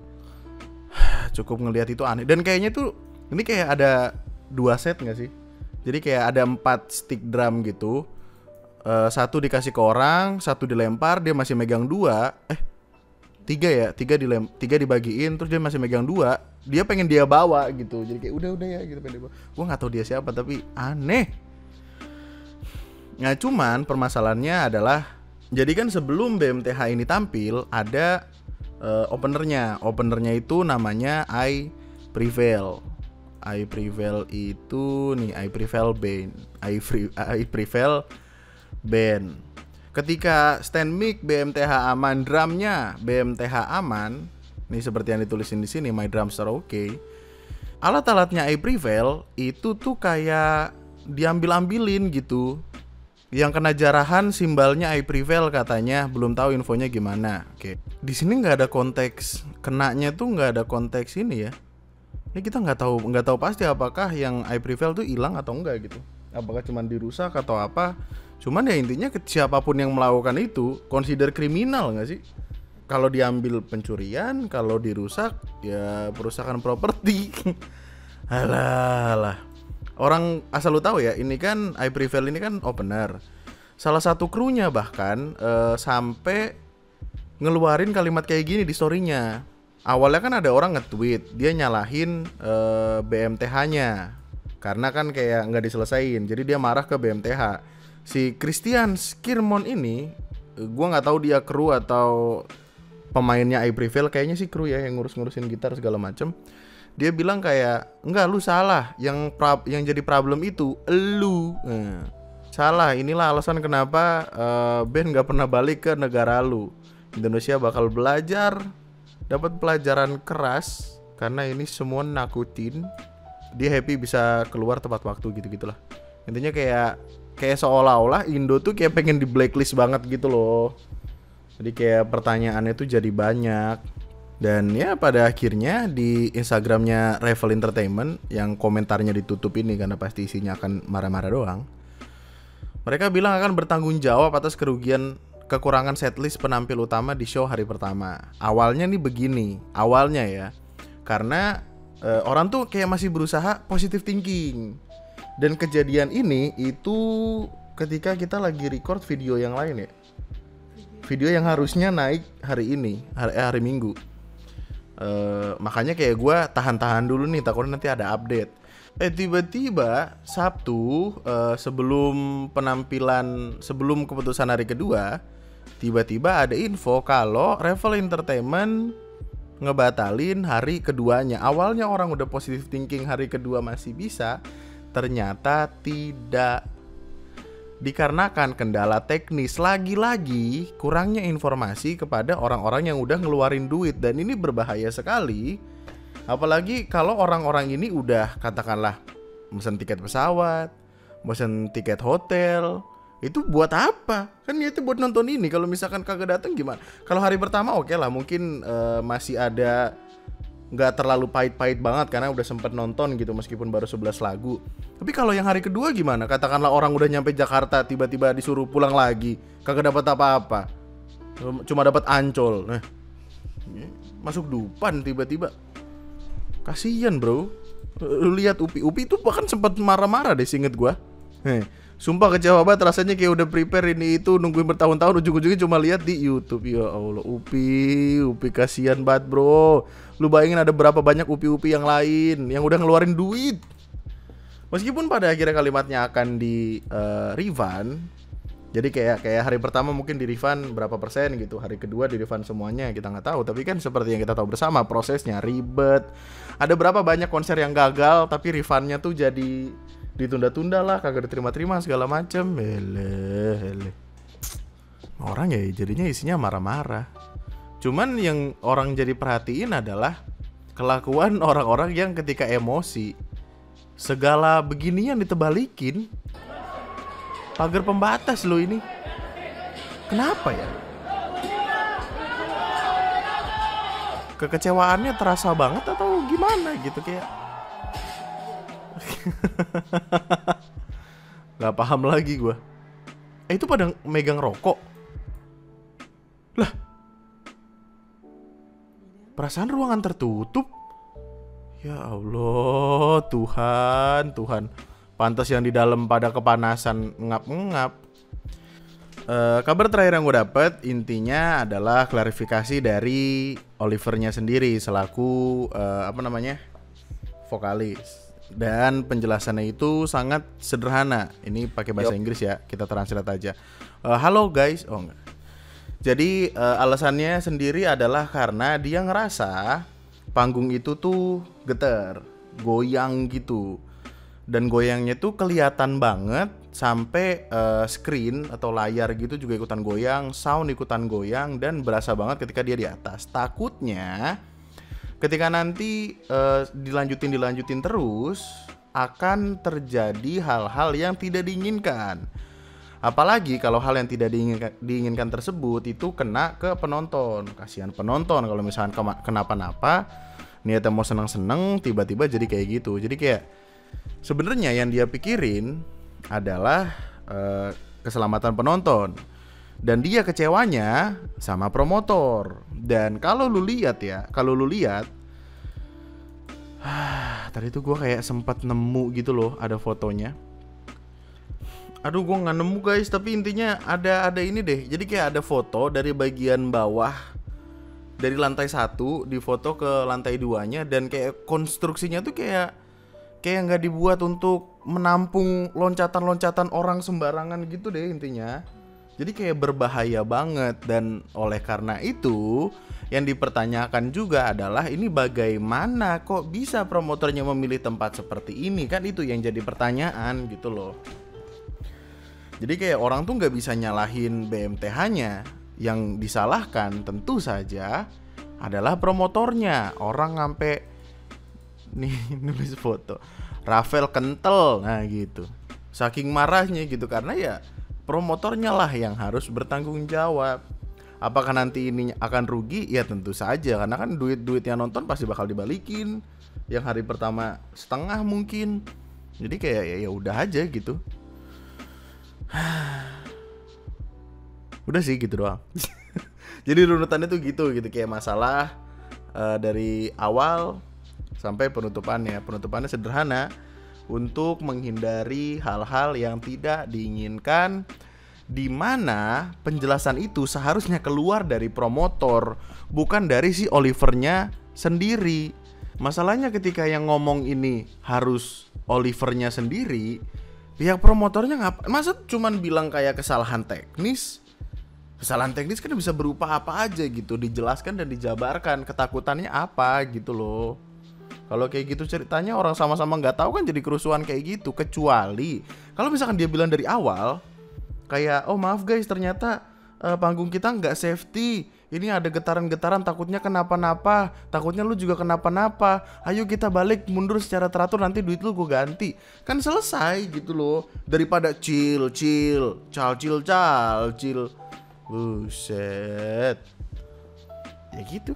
cukup ngelihat itu aneh. Dan kayaknya tuh ini kayak ada 2 set nggak sih? Jadi kayak ada 4 stick drum gitu, 1 dikasih ke orang, 1 dilempar, dia masih megang 2. 3 dibagiin, terus dia masih megang 2. Dia pengen dia bawa gitu, jadi kayak udah ya gitu, pengen dia bawa. Gue nggak tahu dia siapa, tapi aneh. Nah cuman permasalahannya adalah, jadi kan sebelum BMTH ini tampil ada openernya itu namanya I Prevail itu nih, I Prevail Band. Ketika stand mic BMTH aman, drumnya BMTH aman, nih seperti yang ditulisin di sini, my drums are okay. Alat-alatnya I Prevail itu tuh kayak diambil-ambilin gitu. Yang kena jarahan simbalnya I Prevail katanya, belum tahu infonya gimana. Oke. Di sini nggak ada konteks kenanya tuh, nggak ada konteks ini ya. Ini kita nggak tahu pasti apakah yang I Prevail tuh hilang atau enggak gitu. Apakah cuma dirusak atau apa? Cuman ya intinya siapapun yang melakukan itu consider kriminal nggak sih? Kalau diambil pencurian, kalau dirusak ya perusakan properti. Alah. Orang asal lu tahu ya, ini kan I Prevail ini kan opener. Salah satu krunya bahkan sampai ngeluarin kalimat kayak gini di story-nya. Awalnya kan ada orang nge-tweet, dia nyalahin BMTH-nya karena kan kayak nggak diselesain. Jadi dia marah ke BMTH. Si Christian Skirmon ini Gua nggak tahu dia kru atau pemainnya I Prevail, kayaknya sih kru ya yang ngurusin gitar segala macem. Dia bilang kayak enggak, lu salah, yang jadi problem itu lu. Salah, inilah alasan kenapa band nggak pernah balik ke negara lu. Indonesia bakal belajar, dapat pelajaran keras karena ini semua nakutin. Dia happy bisa keluar tepat waktu gitu-gitulah. Intinya kayak seolah-olah Indo tuh kayak pengen di blacklist banget gitu loh. Jadi kayak pertanyaannya tuh jadi banyak. Dan ya pada akhirnya di Instagramnya Revel Entertainment yang komentarnya ditutup ini karena pasti isinya akan marah-marah doang. Mereka bilang akan bertanggung jawab atas kerugian kekurangan setlist penampil utama di show hari pertama. Awalnya nih begini, awalnya ya. Karena orang tuh kayak masih berusaha positive thinking. Dan kejadian ini itu ketika kita lagi record video yang lain ya. Video yang harusnya naik hari ini, hari Minggu. Makanya kayak gue tahan-tahan dulu nih, takutnya nanti ada update. Tiba-tiba Sabtu sebelum keputusan hari kedua, tiba-tiba ada info kalau Revel Entertainment ngebatalin hari keduanya. Awalnya orang udah positive thinking hari kedua masih bisa, ternyata tidak. Dikarenakan kendala teknis, lagi-lagi kurangnya informasi kepada orang-orang yang udah ngeluarin duit. Dan ini berbahaya sekali. Apalagi kalau orang-orang ini udah katakanlah mesen tiket pesawat, mesen tiket hotel. Itu buat apa? Kan itu buat nonton ini. Kalau misalkan kagak datang gimana? Kalau hari pertama oke lah, mungkin masih ada, nggak terlalu pahit-pahit banget karena udah sempet nonton gitu meskipun baru 11 lagu. Tapi kalau yang hari kedua gimana? Katakanlah orang udah nyampe Jakarta tiba-tiba disuruh pulang lagi, kagak dapat apa-apa, cuma dapat Ancol. Nah, masuk Dupan tiba-tiba, kasian bro. Lu lihat Upi itu bahkan sempat marah-marah deh, seinget gua. Sumpah kecewa banget rasanya, kayak udah prepare ini itu nungguin bertahun-tahun, ujung-ujungnya cuma lihat di YouTube. Ya Allah, Upi kasihan banget bro. Lu bayangin ada berapa banyak Upi yang lain yang udah ngeluarin duit. Meskipun pada akhirnya kalimatnya akan di refund. Jadi kayak hari pertama mungkin di refund berapa persen gitu, hari kedua di refund semuanya, kita nggak tahu. Tapi kan seperti yang kita tahu bersama, prosesnya ribet. Ada berapa banyak konser yang gagal tapi refundnya tuh jadi ditunda-tunda lah, kagak diterima-terima segala macem. Hele. Orang ya jadinya isinya marah-marah. Cuman yang orang jadi perhatiin adalah kelakuan orang-orang yang ketika emosi segala beginian ditebalikin. Pagar pembatas lo ini. Kenapa ya? Kekecewaannya terasa banget atau gimana gitu kayak. Gak paham lagi gue. Itu pada megang rokok. Lah, perasaan ruangan tertutup. Ya Allah, Tuhan. Pantas yang di dalam pada kepanasan ngap-ngap. Kabar terakhir yang gue dapet intinya adalah klarifikasi dari Olivernya sendiri selaku vokalis. Dan penjelasannya itu sangat sederhana. Ini pakai bahasa Inggris ya, kita translate aja. Halo guys, enggak. Jadi alasannya sendiri adalah karena dia ngerasa panggung itu tuh getar, goyang gitu. Dan goyangnya tuh kelihatan banget sampai screen atau layar gitu juga ikutan goyang, sound ikutan goyang, dan berasa banget ketika dia di atas. Takutnya ketika nanti dilanjutin terus akan terjadi hal-hal yang tidak diinginkan. Apalagi kalau hal yang tidak diinginkan tersebut itu kena ke penonton. Kasihan penonton kalau misalkan kenapa-napa, niatnya mau seneng-seneng tiba-tiba jadi kayak gitu. Jadi kayak sebenarnya yang dia pikirin adalah keselamatan penonton. Dan dia kecewanya sama promotor. Dan kalau lu lihat tadi tuh gue kayak sempat nemu gitu loh, ada fotonya. Aduh, gue nggak nemu guys, tapi intinya ada ini deh. Jadi kayak ada foto dari bagian bawah, dari lantai 1 di foto ke lantai 2-nya, dan kayak konstruksinya tuh kayak nggak dibuat untuk menampung loncatan-loncatan orang sembarangan gitu deh intinya. Jadi kayak berbahaya banget. Dan oleh karena itu yang dipertanyakan juga adalah ini bagaimana kok bisa promotornya memilih tempat seperti ini, kan itu yang jadi pertanyaan gitu loh. Jadi kayak orang tuh nggak bisa nyalahin BMTH-nya. Yang disalahkan tentu saja adalah promotornya. Orang sampai nih nulis foto Rafael kental, nah gitu. Saking marahnya gitu, karena ya promotornya lah yang harus bertanggung jawab. Apakah nanti ini akan rugi? Ya tentu saja, karena kan duit yang nonton pasti bakal dibalikin. Yang hari pertama setengah mungkin. Jadi kayak ya udah aja gitu. Udah sih gitu doang. Jadi runutannya tuh gitu kayak masalah dari awal sampai penutupannya. Penutupannya sederhana, untuk menghindari hal-hal yang tidak diinginkan, di mana penjelasan itu seharusnya keluar dari promotor, bukan dari si Olivernya sendiri. Masalahnya ketika yang ngomong ini harus Olivernya sendiri, pihak promotornya masa cuman bilang kayak kesalahan teknis? Kesalahan teknis kan bisa berupa apa aja gitu, dijelaskan dan dijabarkan ketakutannya apa gitu loh. Kalau kayak gitu ceritanya orang sama-sama nggak tahu kan jadi kerusuhan kayak gitu. Kecuali kalau misalkan dia bilang dari awal kayak, oh maaf guys ternyata panggung kita nggak safety, ini ada getaran-getaran, takutnya kenapa-napa, takutnya lu juga kenapa-napa, ayo kita balik mundur secara teratur, nanti duit lu gue ganti. Kan selesai gitu loh, daripada chill. Buset. Ya gitu.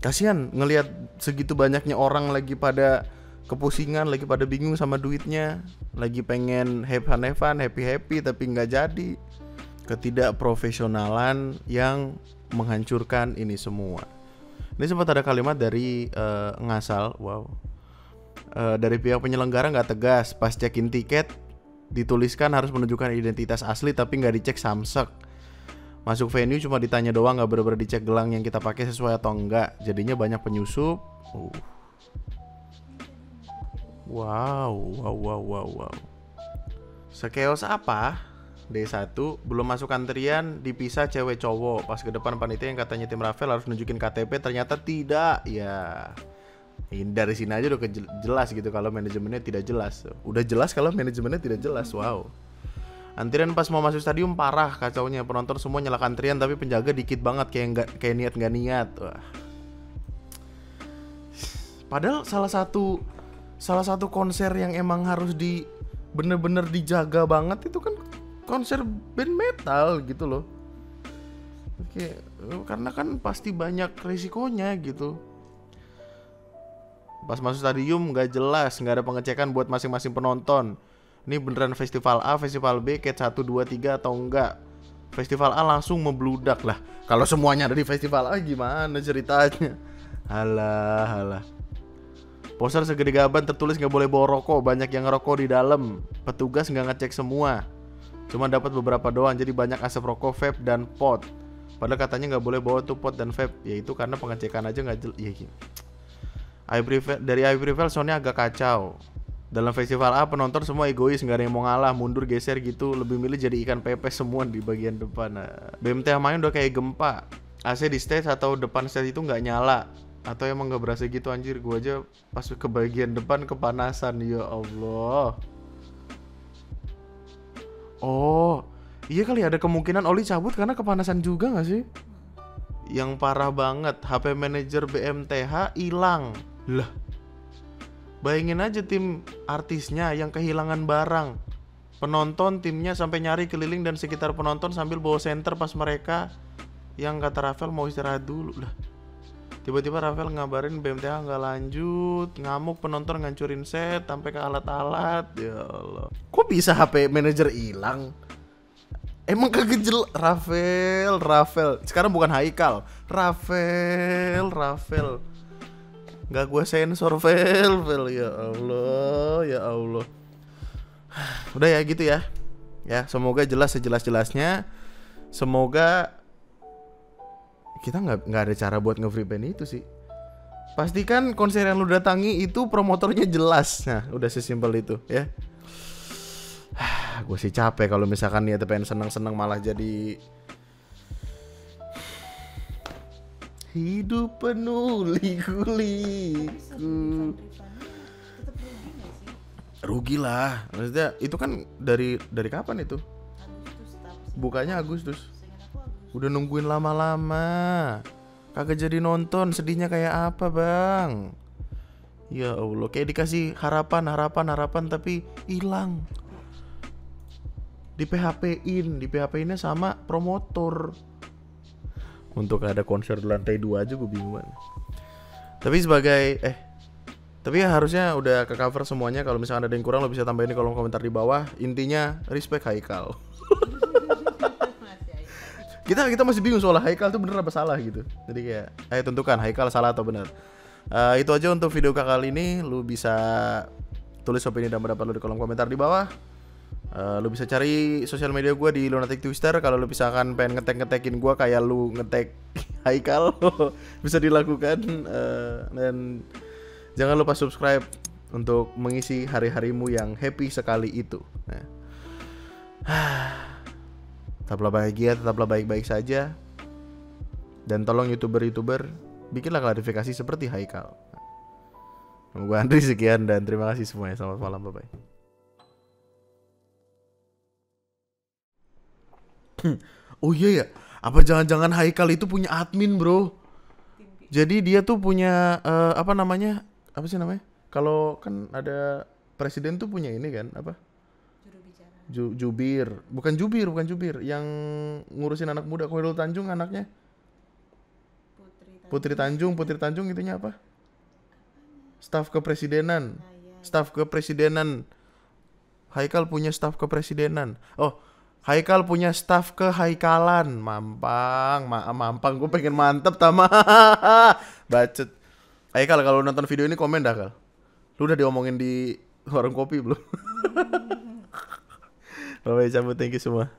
Kasihan ngelihat segitu banyaknya orang lagi pada kepusingan, lagi pada bingung sama duitnya, lagi pengen happy tapi nggak jadi. Ketidakprofesionalan yang menghancurkan ini semua. Ini sempat ada kalimat dari Ngasal, wow. Dari pihak penyelenggara nggak tegas, pas check-in tiket dituliskan harus menunjukkan identitas asli tapi nggak dicek samsek. Masuk venue cuma ditanya doang, nggak bener-bener dicek gelang yang kita pakai sesuai atau enggak. Jadinya banyak penyusup. Wow. Sekeos apa? D1 belum masuk antrian, dipisah cewek cowok. Pas ke depan panitia yang katanya tim Rafael harus nunjukin KTP, ternyata tidak. Ya, ini dari sini aja udah jelas gitu kalau manajemennya tidak jelas. Udah jelas kalau manajemennya tidak jelas. Wow. Antrian pas mau masuk stadium parah kacaunya, penonton semua nyalakan antrian tapi penjaga dikit banget, kayak niat nggak niat. Wah. Padahal salah satu konser yang emang harus bener-bener dijaga banget itu kan konser band metal gitu loh. Oke, karena kan pasti banyak risikonya gitu. Pas masuk stadium nggak jelas, nggak ada pengecekan buat masing-masing penonton. Ini beneran festival A, festival B, cat 1, 2, 3 atau enggak? Festival A langsung membludak lah. Kalau semuanya ada di festival A gimana ceritanya? Halah. Poster segede gaban tertulis nggak boleh bawa rokok, banyak yang ngerokok di dalam. Petugas nggak ngecek semua, cuma dapat beberapa doang, jadi banyak asap rokok, vape dan pot. Padahal katanya nggak boleh bawa tuh pot dan vape, yaitu karena pengecekan aja nggak jelas. Ya, dari I Prevail soundnya agak kacau. Dalam festival A penonton semua egois, nggak ada yang mau ngalah, mundur geser gitu, lebih milih jadi ikan pepes semua di bagian depan. Nah, BMTH main udah kayak gempa, AC di stage atau depan stage itu nggak nyala, atau emang nggak berasa gitu anjir, gua aja pas ke bagian depan kepanasan, ya Allah. Oh, iya kali ada kemungkinan Oli cabut karena kepanasan juga nggak sih? Yang parah banget, HP manajer BMTH hilang. Lah, bayangin aja tim artisnya yang kehilangan barang. Penonton timnya sampai nyari keliling dan sekitar penonton sambil bawa senter pas mereka yang kata Rafael mau istirahat dulu. Lah, tiba-tiba Rafael ngabarin BMTH nggak lanjut, ngamuk penonton ngancurin set sampai ke alat-alat. Ya Allah, kok bisa HP manajer hilang? Emang kagak jelas. Rafael sekarang bukan Haikal, Rafael nggak gue sensor Vel. Ya Allah. Udah ya gitu ya. Ya semoga jelas sejelas-jelasnya. Semoga kita nggak ada cara buat nge-free band itu sih. Pastikan konser yang lu datangi itu promotornya jelas. Nah udah sesimpel itu ya. gue sih capek kalau misalkan niatnya pengen seneng-seneng malah jadi hidup penuh liku-liku. Rugi lah, maksudnya itu kan dari kapan itu? Bukanya Agustus. Udah nungguin lama-lama, kagak jadi nonton, sedihnya kayak apa bang? Ya Allah, kayak dikasih harapan tapi hilang. Di PHP-innya sama promotor. Untuk ada konser di lantai 2 aja gue bingung banget. Tapi ya harusnya udah ke cover semuanya. Kalau misalkan ada yang kurang lo bisa tambahin di kolom komentar di bawah. Intinya respect Haikal. kita masih bingung soal Haikal tuh bener apa salah gitu. Jadi kayak ayo tentukan Haikal salah atau benar. Itu aja untuk video kali ini. Lu bisa tulis opini dan pendapat lu di kolom komentar di bawah. Lu bisa cari sosial media gue di Lunatic Twister. Kalau lu misalkan pengen ngetek-ngetekin gue kayak lu ngetek Haikal, bisa dilakukan. Dan jangan lupa subscribe untuk mengisi hari-harimu yang happy sekali itu. Tetaplah bahagia, tetaplah baik-baik saja. Dan tolong youtuber-youtuber bikinlah klarifikasi seperti Haikal. Gue Andri sekian dan terima kasih semuanya. Selamat malam, bye-bye. Oh iya ya, apa jangan-jangan Haikal itu punya admin bro? Jadi dia tuh punya apa sih namanya? Kalau kan ada presiden tuh punya ini kan apa? Jubir, bukan jubir, yang ngurusin anak muda. Khairul Tanjung anaknya. Putri Tanjung itunya apa? Staf kepresidenan. Haikal punya staf kepresidenan. Oh, Haikal punya staf kehaikalan. Mampang gue pengen mantep tama. Bacet. Haikal kalau nonton video ini komen dah Kal. Lu udah diomongin di warung kopi belum? Bye-bye, cabut, thank you semua.